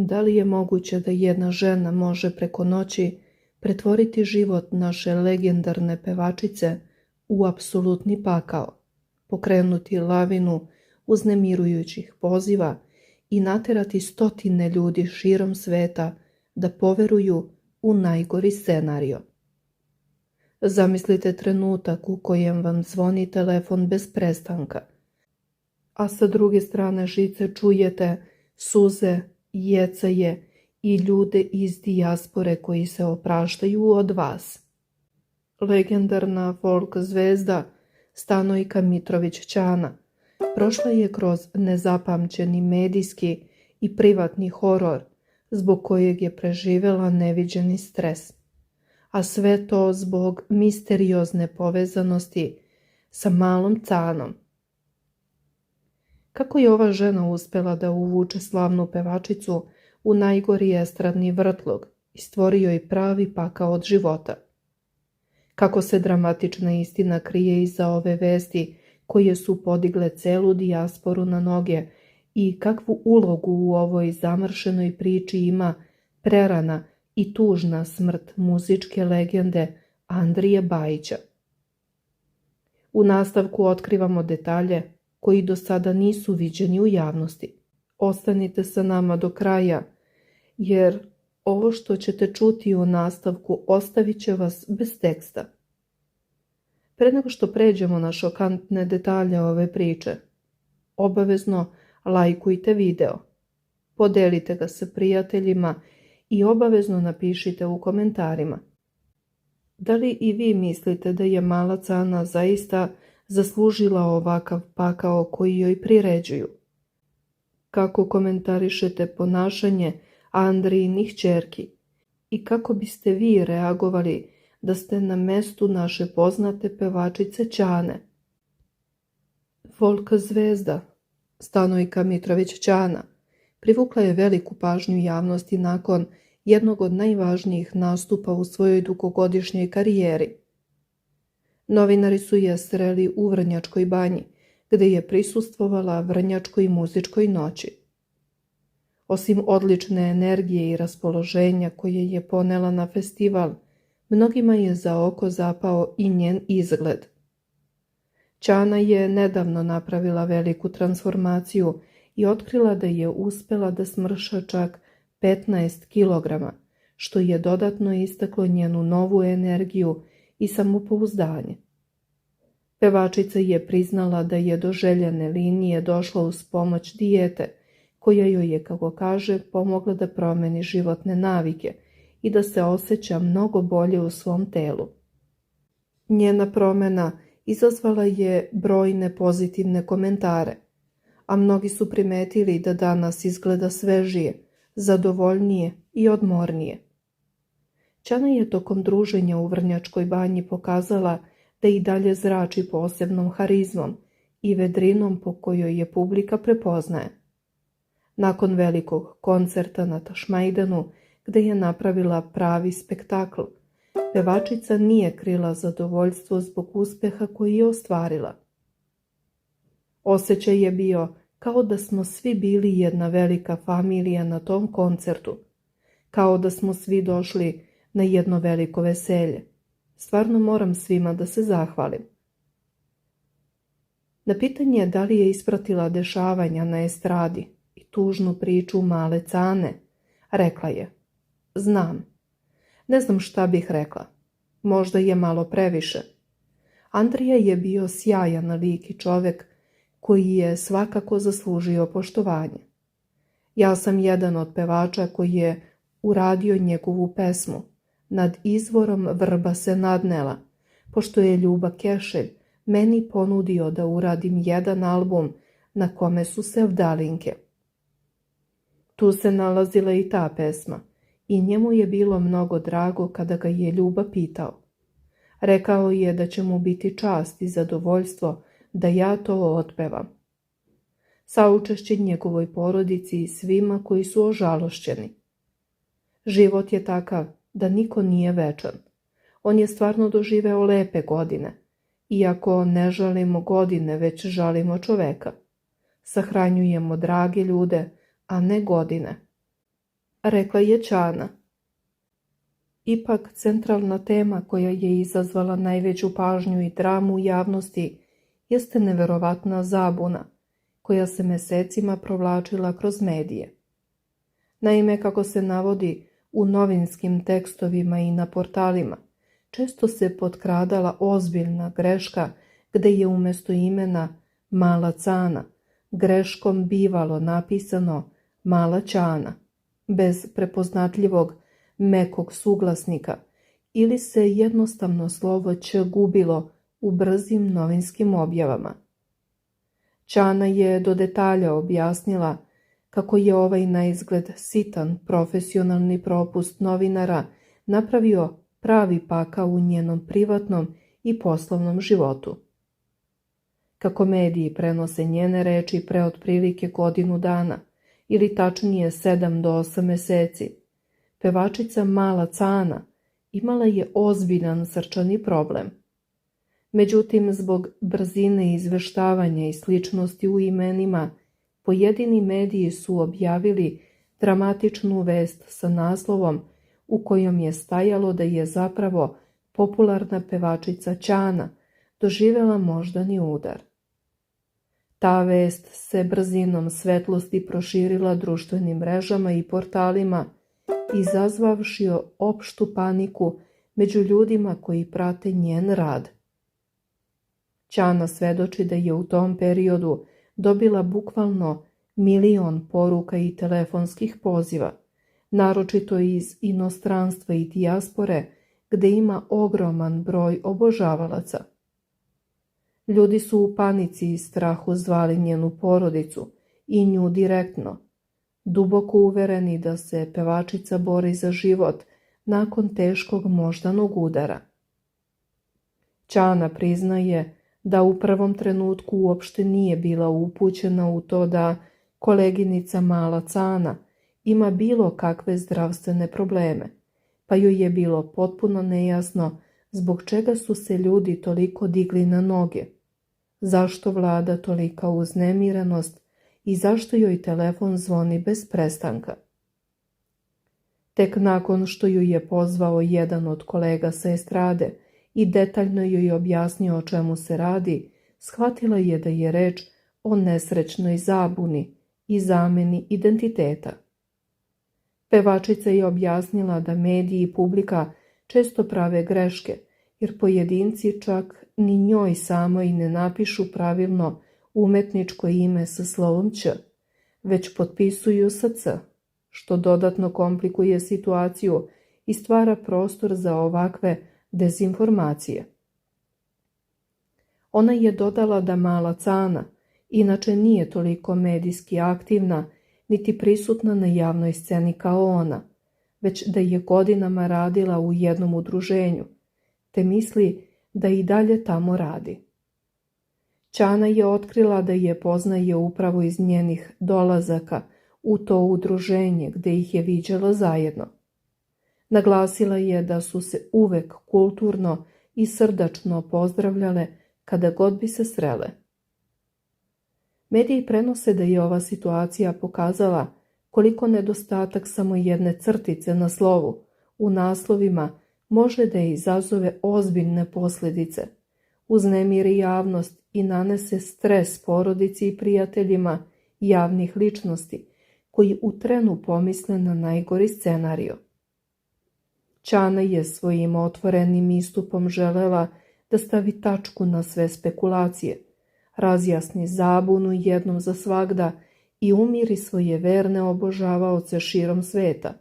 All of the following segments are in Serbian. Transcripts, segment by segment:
da li je moguće da jedna žena može preko noći pretvoriti život naše legendarne pevačice u apsolutni pakao, pokrenuti lavinu uznemirujućih poziva i naterati stotine ljudi širom sveta da poveruju u najgori scenario. Zamislite trenutak u kojem vam zvoni telefon bez prestanka, a sa druge strane žice čujete suze, jecaje i ljude iz dijaspore koji se opraštaju od vas. Legendarna folk zvezda Stanojka Mitrović-Ćana prošla je kroz nezapamćeni medijski i privatni horor zbog kojeg je preživjela neviđeni stres, a sve to zbog misteriozne povezanosti sa malom Canom. Kako je ova žena uspjela da uvuče slavnu pevačicu u najgori estradni vrtlog i stvori joj pravi pakao od života? Kako se dramatična istina krije iza ove vesti koje su podigle celu dijasporu na noge i kakvu ulogu u ovoj zamršenoj priči ima prerana i tužna smrt muzičke legende Andrije Bajića. U nastavku otkrivamo detalje koji do sada nisu viđeni u javnosti. Ostanite sa nama do kraja, jer ovo što ćete čuti u nastavku ostavit će vas bez teksta. Pre nego što pređemo na šokantne detalje ove priče, obavezno lajkujte video, podelite ga sa prijateljima i obavezno napišite u komentarima. Da li i vi mislite da je mala Cana zaista zaslužila ovakav pakao koji joj priređuju? Kako komentarišete ponašanje Andrijinih ćerki i kako biste vi reagovali da ste na mestu naše poznate pevačice Ćane? Folk zvezda Stanojka Mitrović-Ćana privukla je veliku pažnju javnosti nakon jednog od najvažnijih nastupa u svojoj dugogodišnjoj karijeri. Novinari su je sreli u Vrnjačkoj banji, gde je prisustvovala Vrnjačkoj muzičkoj noći. Osim odlične energije i raspoloženja koje je ponela na festival, mnogima je za oko zapao i njen izgled. Ćana je nedavno napravila veliku transformaciju i otkrila da je uspela da smrša čak 15 kilograma, što je dodatno istaklo njenu novu energiju i samopouzdanje. Pevačica je priznala da je do željene linije došla uz pomoć dijete, koja joj je, kako kaže, pomogla da promeni životne navike i da se osjeća mnogo bolje u svom telu. Njena promjena izazvala je brojne pozitivne komentare, a mnogi su primetili da danas izgleda svežije, zadovoljnije i odmornije. Ćana je tokom druženja u Vrnjačkoj banji pokazala da i dalje zrači posebnom harizmom i vedrinom po kojoj je publika prepoznaje. Nakon velikog koncerta na Tašmajdanu, gde je napravila pravi spektakl, pevačica nije krila zadovoljstvo zbog uspeha koji je ostvarila. Osjećaj je bio kao da smo svi bili jedna velika familija na tom koncertu, kao da smo svi došli na jedno veliko veselje. Stvarno moram svima da se zahvalim. Na pitanje da li je ispratila dešavanja na estradi i tužnu priču male Cane, rekla je: znam. Ne znam šta bih rekla. Možda je malo previše. Andrija je bio sjajan lik i čovjek koji je svakako zaslužio poštovanje. Ja sam jedan od pevača koji je uradio njegovu pesmu Nad izvorom vrba se nadnela, pošto je Ljuba Kešelj meni ponudio da uradim jedan album na kome su sevdalinke. Tu se nalazila i ta pesma i njemu je bilo mnogo drago kada ga je Ljuba pitao. Rekao je da će mu biti čast i zadovoljstvo da ja to otpevam. Saučešće njegovoj porodici i svima koji su ožalošćeni. Život je takav da niko nije večan. On je stvarno doživeo lepe godine, iako ne žalimo godine, već žalimo čoveka. Sahranjujemo drage ljude, a ne godine. rekla je Ćana. Ipak centralna tema koja je izazvala najveću pažnju i dramu u javnosti jeste neverovatna zabuna koja se mesecima provlačila kroz medije. Naime, kako se navodi u novinskim tekstovima i na portalima, često se potkradala ozbiljna greška gde je umjesto imena Mala Cana greškom bivalo napisano Mala Ćana, bez prepoznatljivog mekog suglasnika, ili se jednostavno slovo Ć gubilo u brzim novinskim objavama. Ćana je do detalja objasnila kako je ovaj naizgled sitan profesionalni propust novinara napravio pravi pakao u njenom privatnom i poslovnom životu. Kako mediji prenose njene reči pre otprilike godinu dana, ili tačnije 7 do 8 meseci, pevačica Mala Cana imala je ozbiljan srčani problem. Međutim, zbog brzine izveštavanja i sličnosti u imenima, pojedini mediji su objavili dramatičnu vest sa naslovom u kojom je stajalo da je zapravo popularna pevačica Ćana doživjela moždani udar. Ta vest se brzinom svetlosti proširila društvenim mrežama i portalima, izazvavši opštu paniku među ljudima koji prate njen rad. Ćana svedoči da je u tom periodu dobila bukvalno 1.000.000 poruka i telefonskih poziva, naročito iz inostranstva i dijaspore, gde ima ogroman broj obožavalaca. Ljudi su u panici i strahu zvali njenu porodicu i nju direktno, duboko uvereni da se pevačica bori za život nakon teškog moždanog udara. Ćana priznaje da u prvom trenutku uopšte nije bila upućena u to da koleginica Mala Cana ima bilo kakve zdravstvene probleme, pa joj je bilo potpuno nejasno zbog čega su se ljudi toliko digli na noge, zašto vlada tolika uznemirenost i zašto joj telefon zvoni bez prestanka. Tek nakon što ju je pozvao jedan od kolega sa estrade i detaljno joj objasnio o čemu se radi, shvatila je da je reč o nesrećnoj zabuni i zameni identiteta. Pevačica je objasnila da mediji i publika često prave greške, jer pojedinci čak ni njoj samoj ne napišu pravilno umetničko ime sa slovom Ć, već potpisuju sa C, što dodatno komplikuje situaciju i stvara prostor za ovakve dezinformacije. Ona je dodala da Mala Cana inače nije toliko medijski aktivna niti prisutna na javnoj sceni kao ona, već da je godinama radila u jednom udruženju, te misli da i dalje tamo radi. Ćana je otkrila da je poznaje upravo iz njenih dolazaka u to udruženje gde ih je viđala zajedno. Naglasila je da su se uvek kulturno i srdačno pozdravljale kada god bi se srele. Mediji prenose da je ova situacija pokazala koliko nedostatak samo jedne crtice na slovu u naslovima može da izazove ozbiljne posljedice, uznemiri javnost i nanese stres porodici i prijateljima javnih ličnosti koji u trenu pomisle na najgori scenario. Ćana je svojim otvorenim istupom želela da stavi tačku na sve spekulacije, razjasni zabunu jednom za svagda i umiri svoje verne obožavaoce širom sveta,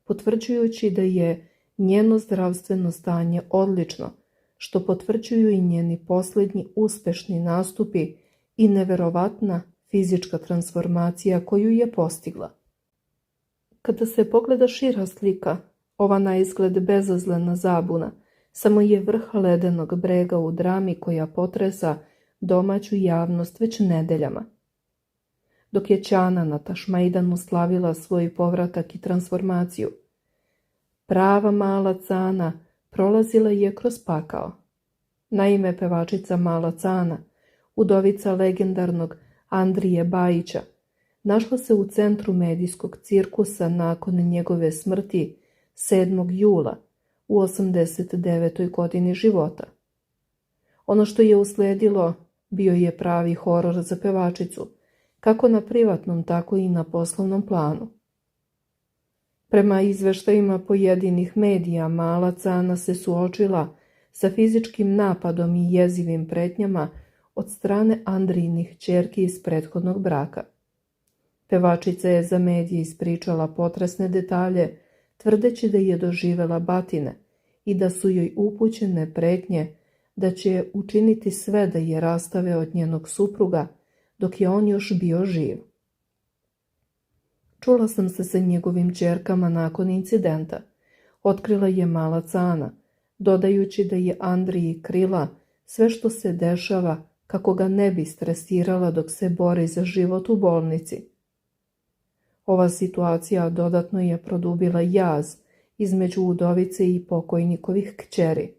potvrđujući da je njeno zdravstveno stanje odlično, što potvrđuju i njeni posljednji uspešni nastupi i neverovatna fizička transformacija koju je postigla. Kada se pogleda šira slika, ova naizgled bezazlena zabuna samo je vrh ledenog brega u drami koja potresa domaću javnost već nedeljama. Dok je Ćana na Tašmajdanu slavila svoj povratak i transformaciju, prava Mala Cana prolazila je kroz pakao. Naime, pevačica Mala Cana, udovica legendarnog Andrije Bajića, našla se u centru medijskog cirkusa nakon njegove smrti 7. jula u 89. godini života. Ono što je usledilo bio je pravi horor za pevačicu, kako na privatnom, tako i na poslovnom planu. Prema izveštajima pojedinih medija, mala Cana se suočila sa fizičkim napadom i jezivim pretnjama od strane Andrijinih ćerki iz prethodnog braka. Pevačica je za medije ispričala potresne detalje, tvrdeći da je doživela batine i da su joj upućene pretnje da će učiniti sve da je rastave od njenog supruga dok je on još bio živ. Čula sam se sa njegovim ćerkama nakon incidenta, otkrila je mala Cana, dodajući da je Andriji krila sve što se dešava kako ga ne bi stresirala dok se bori za život u bolnici. Ova situacija dodatno je produbila jaz između udovice i pokojnikovih kćeri,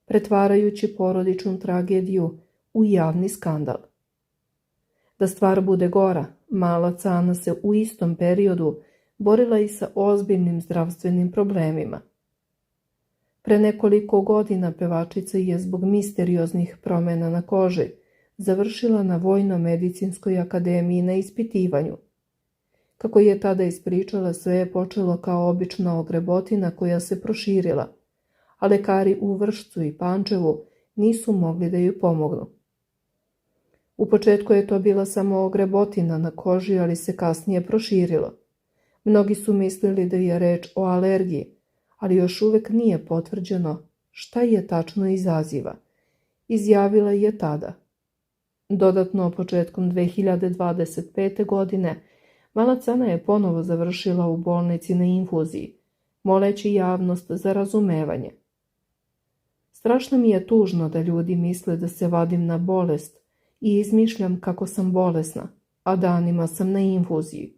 pretvarajući porodičnu tragediju u javni skandal. Da stvar bude gora, mala Cana se u istom periodu borila i sa ozbiljnim zdravstvenim problemima. Pre nekoliko godina pevačica je zbog misterioznih promjena na koži završila na Vojno-medicinskoj akademiji na ispitivanju. Kako je tada ispričala, sve je počelo kao obična ogrebotina koja se proširila, a lekari u Vršcu i Pančevu nisu mogli da joj pomognu. U početku je to bila samo ogrebotina na koži, ali se kasnije proširilo. Mnogi su mislili da je reč o alergiji, ali još uvek nije potvrđeno šta je tačno izaziva, izjavila je tada. Dodatno, početkom 2025. godine, mala Cana je ponovo završila u bolnici na infuziji, moleći javnost za razumevanje. Strašno mi je tužno da ljudi misle da se vadim na bolest i izmišljam kako sam bolesna, a danima sam na infuziji.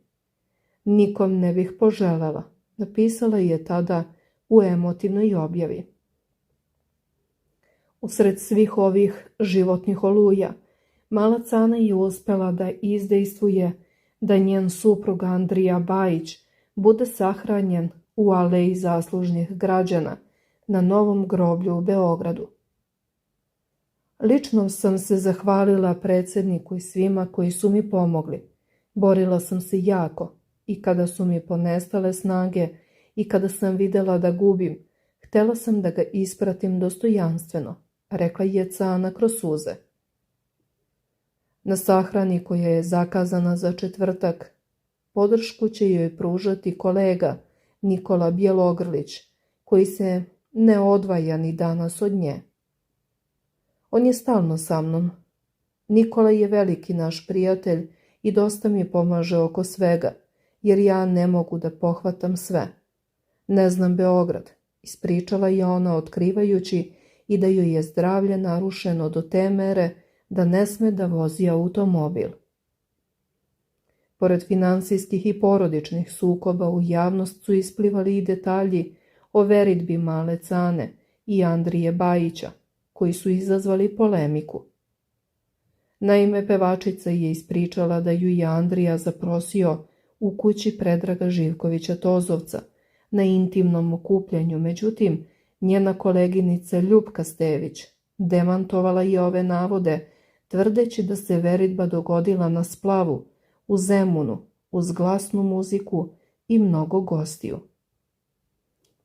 Nikom ne bih poželjela, napisala je tada u emotivnoj objavi. Usred svih ovih životnih oluja, mala Cana je uspela da izdejstvuje da njen suprug Andrija Bajić bude sahranjen u aleji zaslužnih građana na Novom groblju u Beogradu. Lično sam se zahvalila predsjedniku i svima koji su mi pomogli. Borila sam se jako i kada su mi ponestale snage i kada sam vidjela da gubim, htjela sam da ga ispratim dostojanstveno, rekla je Cana kroz suze. Na sahrani koja je zakazana za četvrtak, podršku će joj pružati kolega Nikola Bjelogrlić, koji se ne odvaja ni danas od nje. On je stalno sa mnom. Nikola je veliki naš prijatelj i dosta mi pomaže oko svega, jer ja ne mogu da pohvatam sve. Ne znam Beograd, ispričala je ona otkrivajući i da joj je zdravlje narušeno do te mere da ne sme da vozi automobil. Pored finansijskih i porodičnih sukoba u javnost su isplivali i detalji o veritbi male Cane i Andrije Bajića, koji su izazvali polemiku. Naime, pevačica je ispričala da ju je Andrija zaprosio u kući Predraga Živkovića Tozovca na intimnom okupljanju, međutim, njena koleginica Ljupka Stević demantovala je ove navode, tvrdeći da se veritba dogodila na splavu, u Zemunu, uz glasnu muziku i mnogo gostiju.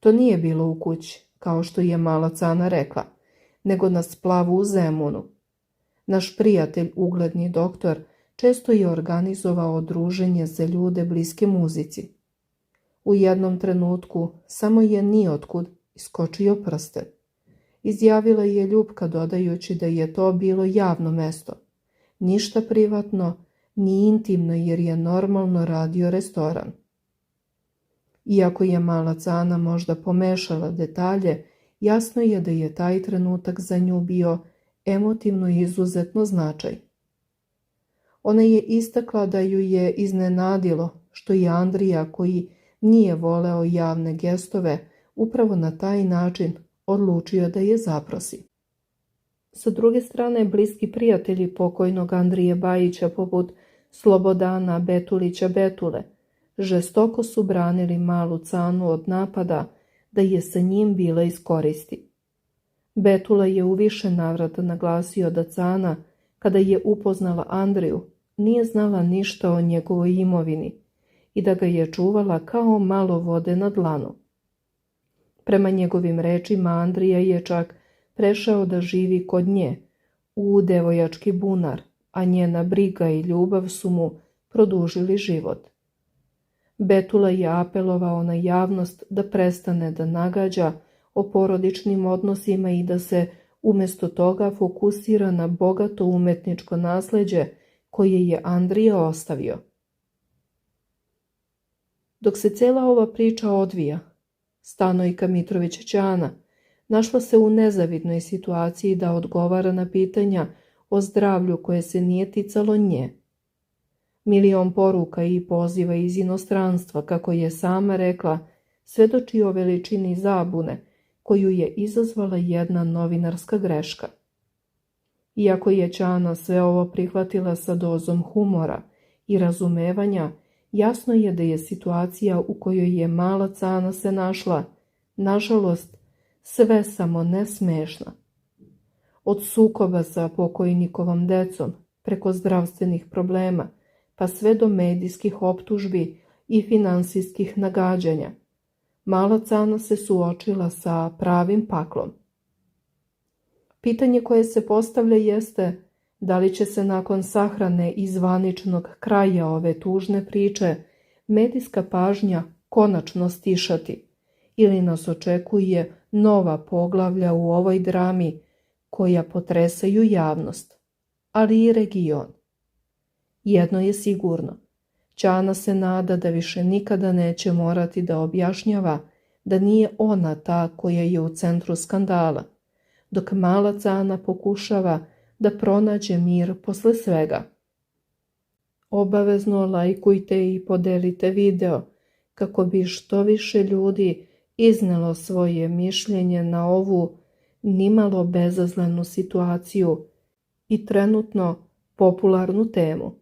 To nije bilo u kući, kao što je mala Cana rekla, nego na splavu u Zemunu. Naš prijatelj, ugledni doktor, često je organizovao druženje za ljude bliske muzici. U jednom trenutku samo je niotkud iskočio prsten. Izjavila je Ljupka dodajući da je to bilo javno mesto. Ništa privatno, ni intimno jer je normalno radio restoran. Iako je mala Cana možda pomešala detalje, jasno je da je taj trenutak za nju bio emotivno izuzetno značaj. Ona je istakla da ju je iznenadilo što je Andrija, koji nije voleo javne gestove, upravo na taj način odlučio da je zaprosi. Sa druge strane, bliski prijatelji pokojnog Andrije Bajića poput Slobodana Betulića Betule, žestoko su branili malu Canu od napada da je sa njim bila iskoristi. Betula je u više navrata naglasio da Cana, kada je upoznala Andriju, nije znala ništa o njegovoj imovini i da ga je čuvala kao malo vode na dlanu. Prema njegovim rečima, Andrija je čak prešao da živi kod nje, u devojački bunar, a njena briga i ljubav su mu produžili život. Betula je apelovao na javnost da prestane da nagađa o porodičnim odnosima i da se umjesto toga fokusira na bogato umetničko nasleđe koje je Andrija ostavio. Dok se cela ova priča odvija, Stanojka Mitrović Ćana našla se u nezavidnoj situaciji da odgovara na pitanja o zdravlju koje se nije ticalo nje. Milion poruka i poziva iz inostranstva, kako je sama rekla, svedoči o veličini zabune koju je izazvala jedna novinarska greška. Iako je Ćana sve ovo prihvatila sa dozom humora i razumevanja, jasno je da je situacija u kojoj je mala Cana se našla, nažalost, sve samo ne smešna. Od sukoba sa pokojnikovom decom, preko zdravstvenih problema, pa sve do medijskih optužbi i finansijskih nagađanja, mala Cana se suočila sa pravim paklom. Pitanje koje se postavlja jeste da li će se nakon sahrane i zvaničnog kraja ove tužne priče medijska pažnja konačno stišati ili nas očekuje nova poglavlja u ovoj drami koja potresaju javnost, ali i region. Jedno je sigurno, Ćana se nada da više nikada neće morati da objašnjava da nije ona ta koja je u centru skandala, dok mala Cana pokušava da pronađe mir posle svega. Obavezno lajkujte i podelite video kako bi što više ljudi iznelo svoje mišljenje na ovu nimalo bezazlenu situaciju i trenutno popularnu temu.